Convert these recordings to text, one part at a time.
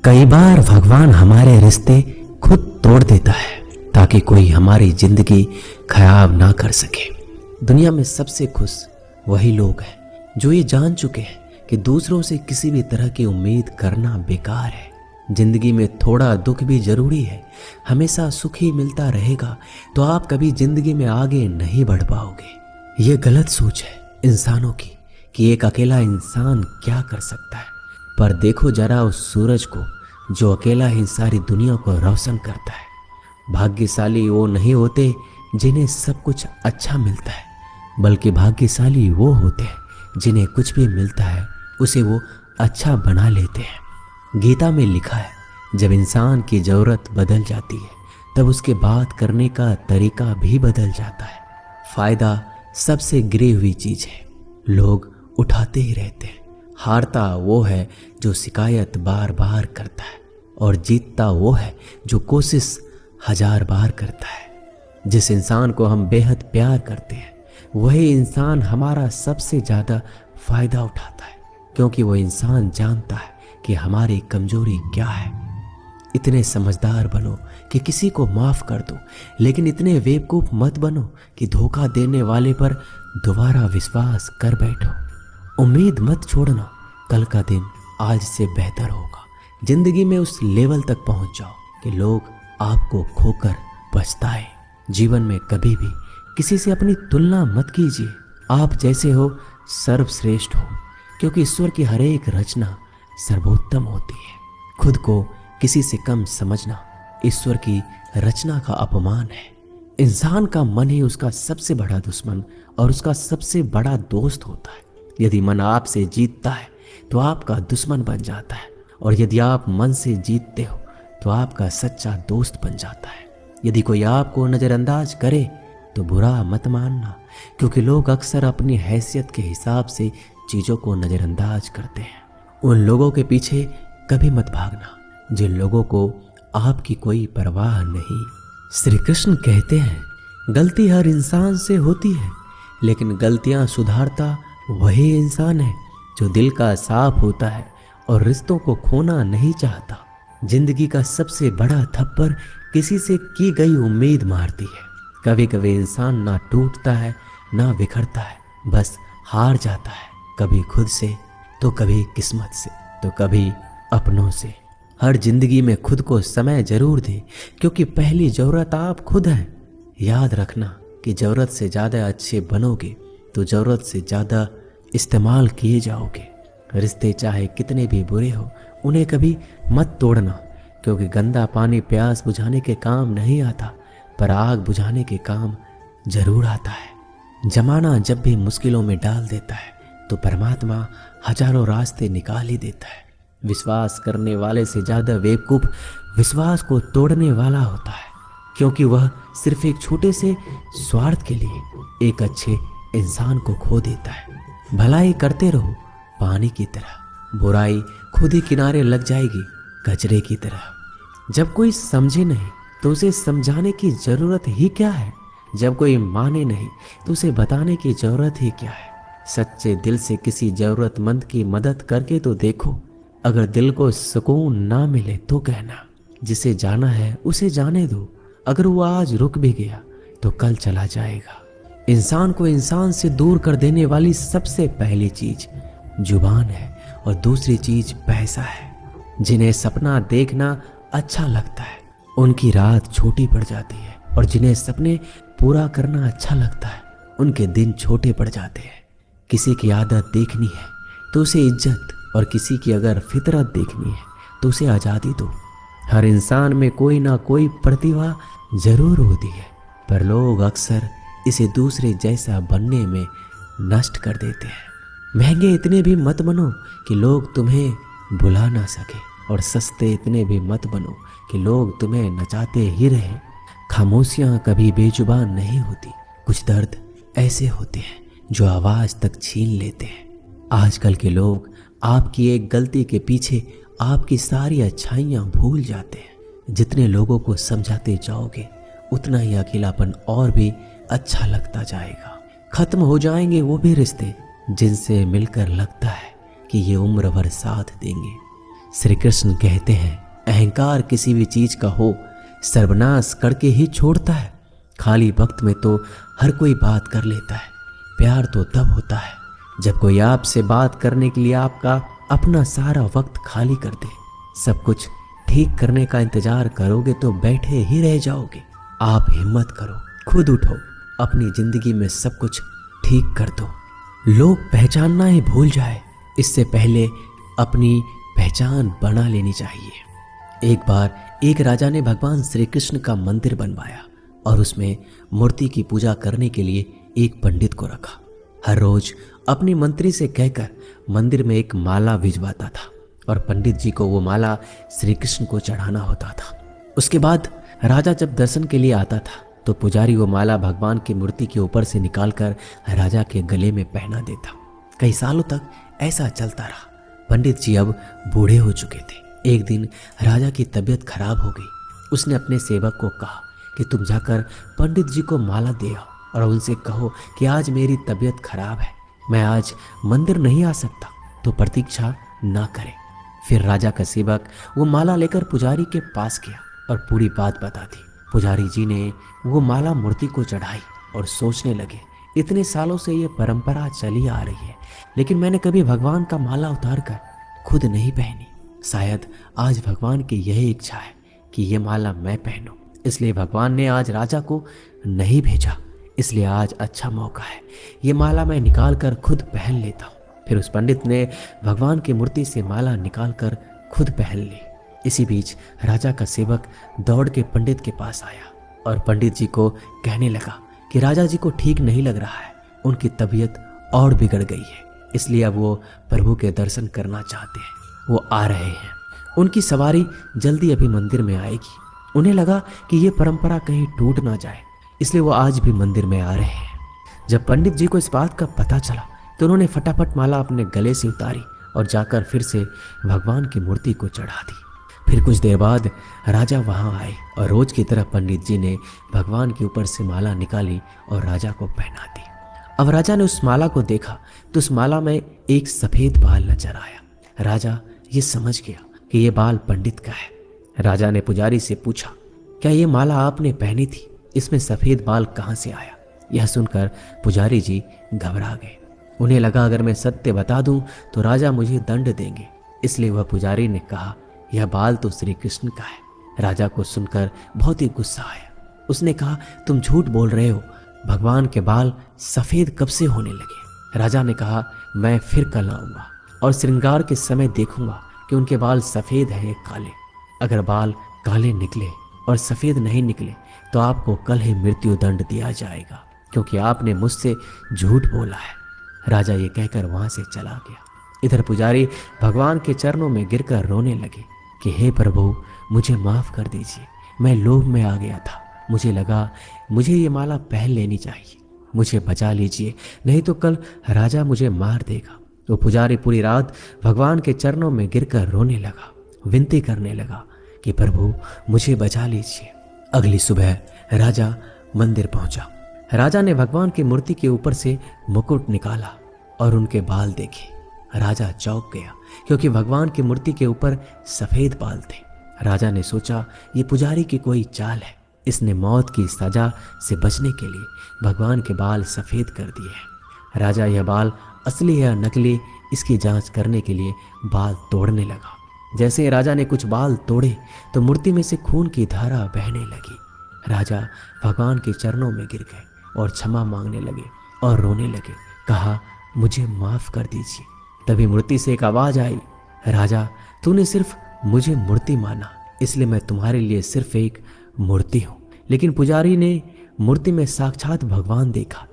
कई बार भगवान हमारे रिश्ते खुद तोड़ देता है ताकि कोई हमारी जिंदगी खराब ना कर सके। दुनिया में सबसे खुश वही लोग हैं जो ये जान चुके हैं कि दूसरों से किसी भी तरह की उम्मीद करना बेकार है। जिंदगी में थोड़ा दुख भी जरूरी है। हमेशा सुख ही मिलता रहेगा तो आप कभी जिंदगी में आगे नहीं बढ़ पाओगे। ये गलत सोच है इंसानों की कि एक अकेला इंसान क्या कर सकता है। पर देखो जरा उस सूरज को जो अकेला ही सारी दुनिया को रोशन करता है। भाग्यशाली वो नहीं होते जिन्हें सब कुछ अच्छा मिलता है, बल्कि भाग्यशाली वो होते हैं जिन्हें कुछ भी मिलता है उसे वो अच्छा बना लेते हैं। गीता में लिखा है, जब इंसान की ज़रूरत बदल जाती है तब उसके बात करने का तरीका भी बदल जाता है। फ़ायदा सबसे गिरी हुई चीज़ है, लोग उठाते ही रहते हैं। हारता वो है जो शिकायत बार बार करता है और जीतता वो है जो कोशिश 1000 बार करता है। जिस इंसान को हम बेहद प्यार करते हैं वही इंसान हमारा सबसे ज़्यादा फ़ायदा उठाता है, क्योंकि वो इंसान जानता है कि हमारी कमजोरी क्या है। इतने समझदार बनो कि किसी को माफ़ कर दो, लेकिन इतने बेवकूफ़ मत बनो कि धोखा देने वाले पर दोबारा विश्वास कर बैठो। उम्मीद मत छोड़ना, कल का दिन आज से बेहतर होगा। जिंदगी में उस लेवल तक पहुंच जाओ कि लोग आपको खोकर पछताए। जीवन में कभी भी किसी से अपनी तुलना मत कीजिए। आप जैसे हो सर्वश्रेष्ठ हो, क्योंकि ईश्वर की हर एक रचना सर्वोत्तम होती है। खुद को किसी से कम समझना ईश्वर की रचना का अपमान है। इंसान का मन ही उसका सबसे बड़ा दुश्मन और उसका सबसे बड़ा दोस्त होता है। यदि मन आपसे जीतता है तो आपका दुश्मन बन जाता है, और यदि आप मन से जीतते हो तो आपका सच्चा दोस्त बन जाता है। यदि कोई आपको नज़रअंदाज करे तो बुरा मत मानना, क्योंकि लोग अक्सर अपनी हैसियत के हिसाब से चीज़ों को नज़रअंदाज करते हैं। उन लोगों के पीछे कभी मत भागना जिन लोगों को आपकी कोई परवाह नहीं। श्री कृष्ण कहते हैं, गलती हर इंसान से होती है, लेकिन गलतियां सुधारता वही इंसान है जो दिल का साफ होता है और रिश्तों को खोना नहीं चाहता। जिंदगी का सबसे बड़ा थप्पड़ किसी से की गई उम्मीद मारती है। कभी कभी इंसान ना टूटता है ना बिखरता है, बस हार जाता है, कभी खुद से तो कभी किस्मत से तो कभी अपनों से। हर जिंदगी में खुद को समय जरूर दें, क्योंकि पहली ज़रूरत आप खुद हैं। याद रखना कि ज़रूरत से ज़्यादा अच्छे बनोगे तो ज़रूरत से ज़्यादा इस्तेमाल किए जाओगे। रिश्ते चाहे कितने भी बुरे हो उन्हें कभी मत तोड़ना, क्योंकि गंदा पानी प्यास बुझाने के काम नहीं आता, पर आग बुझाने के काम जरूर आता है। जमाना जब भी मुश्किलों में डाल देता है तो परमात्मा हजारों रास्ते निकाल ही देता है। विश्वास करने वाले से ज़्यादा बेवकूफ़ विश्वास को तोड़ने वाला होता है, क्योंकि वह सिर्फ एक छोटे से स्वार्थ के लिए एक अच्छे इंसान को खो देता है। भलाई करते रहो पानी की तरह, बुराई खुद ही किनारे लग जाएगी कचरे की तरह। जब कोई समझे नहीं तो उसे समझाने की ज़रूरत ही क्या है। जब कोई माने नहीं तो उसे बताने की ज़रूरत ही क्या है। सच्चे दिल से किसी ज़रूरतमंद की मदद करके तो देखो। अगर दिल को सुकून ना मिले तो कहना, जिसे जाना है उसे जाने दो। अगर वो आज रुक भी गया तो कल चला जाएगा। इंसान को इंसान से दूर कर देने वाली सबसे पहली चीज जुबान है और दूसरी चीज पैसा है। जिन्हें सपना देखना अच्छा लगता है उनकी रात छोटी पड़ जाती है, और जिन्हें सपने पूरा करना अच्छा लगता है उनके दिन छोटे पड़ जाते हैं। किसी की आदत देखनी है तो उसे इज्जत, और किसी की अगर फितरत देखनी है तो उसे आज़ादी दो। हर इंसान में कोई ना कोई प्रतिभा जरूर होती है, पर लोग अक्सर इसे दूसरे जैसा बनने में नष्ट कर देते हैं। महंगे इतने भी मत बनो कि लोग तुम्हें बुला ना सके, और सस्ते इतने भी मत बनो कि लोग तुम्हें नचाते ही रहें। खामोशियाँ कभी बेजुबान नहीं होती। कुछ दर्द ऐसे होते हैं जो आवाज़ तक छीन लेते हैं। आजकल के लोग आपकी एक गलती के पीछे आपकी सारी अच्छाइयाँ भूल जाते हैं। जितने लोगों को समझाते जाओगे उतना ही अकेलापन और भी अच्छा लगता जाएगा। खत्म हो जाएंगे वो भी रिश्ते जिनसे मिलकर लगता है कि ये उम्र भर साथ देंगे। श्री कृष्ण कहते हैं, अहंकार किसी भी चीज का हो सर्वनाश करके ही छोड़ता है। खाली वक्त में तो हर कोई बात कर लेता है। प्यार तो तब होता है जब कोई आपसे बात करने के लिए आपका अपना सारा वक्त खाली कर दे। सब कुछ ठीक करने का इंतजार करोगे तो बैठे ही रह जाओगे। आप हिम्मत करो, खुद उठो, अपनी जिंदगी में सब कुछ ठीक कर दो। लोग पहचानना ही भूल जाए इससे पहले अपनी पहचान बना लेनी चाहिए। एक बार एक राजा ने भगवान श्री कृष्ण का मंदिर बनवाया और उसमें मूर्ति की पूजा करने के लिए एक पंडित को रखा। हर रोज अपने मंत्री से कहकर मंदिर में एक माला भिजवाता था और पंडित जी को वो माला श्री कृष्ण को चढ़ाना होता था। उसके बाद राजा जब दर्शन के लिए आता था तो पुजारी वो माला भगवान की मूर्ति के ऊपर से निकालकर राजा के गले में पहना देता। कई सालों तक ऐसा चलता रहा। पंडित जी अब बूढ़े हो चुके थे। एक दिन राजा की तबीयत खराब हो गई। उसने अपने सेवक को कहा कि तुम जाकर पंडित जी को माला दे आओ और उनसे कहो कि आज मेरी तबीयत खराब है, मैं आज मंदिर नहीं आ सकता, तो प्रतीक्षा ना करें। फिर राजा का सेवक वो माला लेकर पुजारी के पास गया और पूरी बात बता दी। पुजारी जी ने वो माला मूर्ति को चढ़ाई और सोचने लगे, इतने सालों से ये परंपरा चली आ रही है, लेकिन मैंने कभी भगवान का माला उतार कर खुद नहीं पहनी। शायद आज भगवान की यही इच्छा है कि ये माला मैं पहनूं, इसलिए भगवान ने आज राजा को नहीं भेजा। इसलिए आज अच्छा मौका है, ये माला मैं निकाल कर खुद पहन लेता हूँ। फिर उस पंडित ने भगवान की मूर्ति से माला निकाल कर खुद पहन ली। इसी बीच राजा का सेवक दौड़ के पंडित के पास आया और पंडित जी को कहने लगा कि राजा जी को ठीक नहीं लग रहा है, उनकी तबीयत और बिगड़ गई है, इसलिए अब वो प्रभु के दर्शन करना चाहते हैं। वो आ रहे हैं, उनकी सवारी जल्दी अभी मंदिर में आएगी। उन्हें लगा कि ये परंपरा कहीं टूट ना जाए, इसलिए वो आज भी मंदिर में आ रहे हैं। जब पंडित जी को इस बात का पता चला तो उन्होंने फटाफट माला अपने गले से उतारी और जाकर फिर से भगवान की मूर्ति को चढ़ा दी। फिर कुछ देर बाद राजा वहां आए और रोज की तरह पंडित जी ने भगवान के ऊपर से माला निकाली और राजा को पहना दी। अब राजा ने उस माला को देखा तो उस माला में एक सफेद बाल नजर आया। राजा ये समझ गया कि ये बाल पंडित का है। राजा ने पुजारी से पूछा, क्या ये माला आपने पहनी थी? इसमें सफेद बाल कहाँ से आया? यह सुनकर पुजारी जी घबरा गए। उन्हें लगा अगर मैं सत्य बता दूं तो राजा मुझे दंड देंगे, इसलिए वह पुजारी ने कहा, यह बाल तो श्री कृष्ण का है। राजा को सुनकर बहुत ही गुस्सा आया। उसने कहा, तुम झूठ बोल रहे हो, भगवान के बाल सफेद कब से होने लगे? राजा ने कहा, मैं फिर कल आऊंगा और श्रृंगार के समय देखूंगा कि उनके बाल सफेद हैं या काले। अगर बाल काले निकले और सफेद नहीं निकले तो आपको कल ही मृत्यु दंड दिया जाएगा, क्योंकि आपने मुझसे झूठ बोला है। राजा ये कहकर वहां से चला गया। इधर पुजारी भगवान के चरणों में गिरकर रोने लगे कि हे प्रभु, मुझे माफ कर दीजिए, मैं लोभ में आ गया था, मुझे लगा मुझे ये माला पहन लेनी चाहिए, मुझे बचा लीजिए, नहीं तो कल राजा मुझे मार देगा। तो पुजारी पूरी रात भगवान के चरणों में गिरकर रोने लगा, विनती करने लगा कि प्रभु मुझे बचा लीजिए। अगली सुबह राजा मंदिर पहुंचा। राजा ने भगवान की मूर्ति के ऊपर से मुकुट निकाला और उनके बाल देखे। राजा चौंक गया क्योंकि भगवान की मूर्ति के ऊपर सफेद बाल थे। राजा ने सोचा ये पुजारी की कोई चाल है, इसने मौत की सजा से बचने के लिए भगवान के बाल सफेद कर दिए हैं। राजा यह बाल असली या नकली इसकी जांच करने के लिए बाल तोड़ने लगा। जैसे ही राजा ने कुछ बाल तोड़े तो मूर्ति में से खून की धारा बहने लगी। राजा भगवान के चरणों में गिर गए और क्षमा मांगने लगे और रोने लगे, कहा मुझे माफ कर दीजिए। तभी मूर्ति से एक आवाज आई, राजा तूने सिर्फ मुझे मूर्ति माना, इसलिए मैं तुम्हारे लिए सिर्फ एक मूर्ति हूँ। लेकिन पुजारी ने मूर्ति में साक्षात भगवान देखा,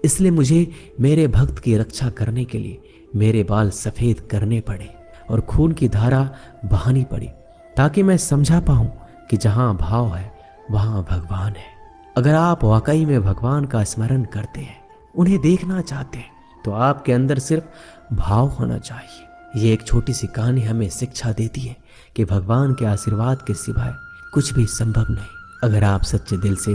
इसलिए मुझे मेरे भक्त की रक्षा करने के लिए मेरे बाल सफेद करने पड़े और खून की धारा बहानी पड़ी, ताकि मैं समझा पाऊं कि जहां भाव है वहां भगवान है। अगर आप वाकई में भगवान का स्मरण करते हैं, उन्हें देखना चाहते हैं, तो आपके अंदर सिर्फ भाव होना चाहिए। ये एक छोटी सी कहानी हमें शिक्षा देती है कि भगवान के आशीर्वाद के सिवाय कुछ भी संभव नहीं। अगर आप सच्चे दिल से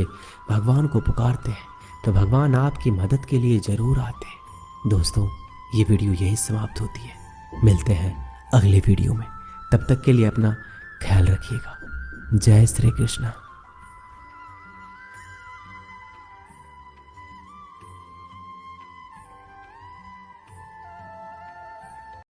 भगवान को पुकारते हैं तो भगवान आपकी मदद के लिए जरूर आते हैं। दोस्तों, ये वीडियो यही समाप्त होती है। मिलते हैं अगले वीडियो में। तब तक के लिए अपना ख्याल रखिएगा। जय श्री कृष्णा।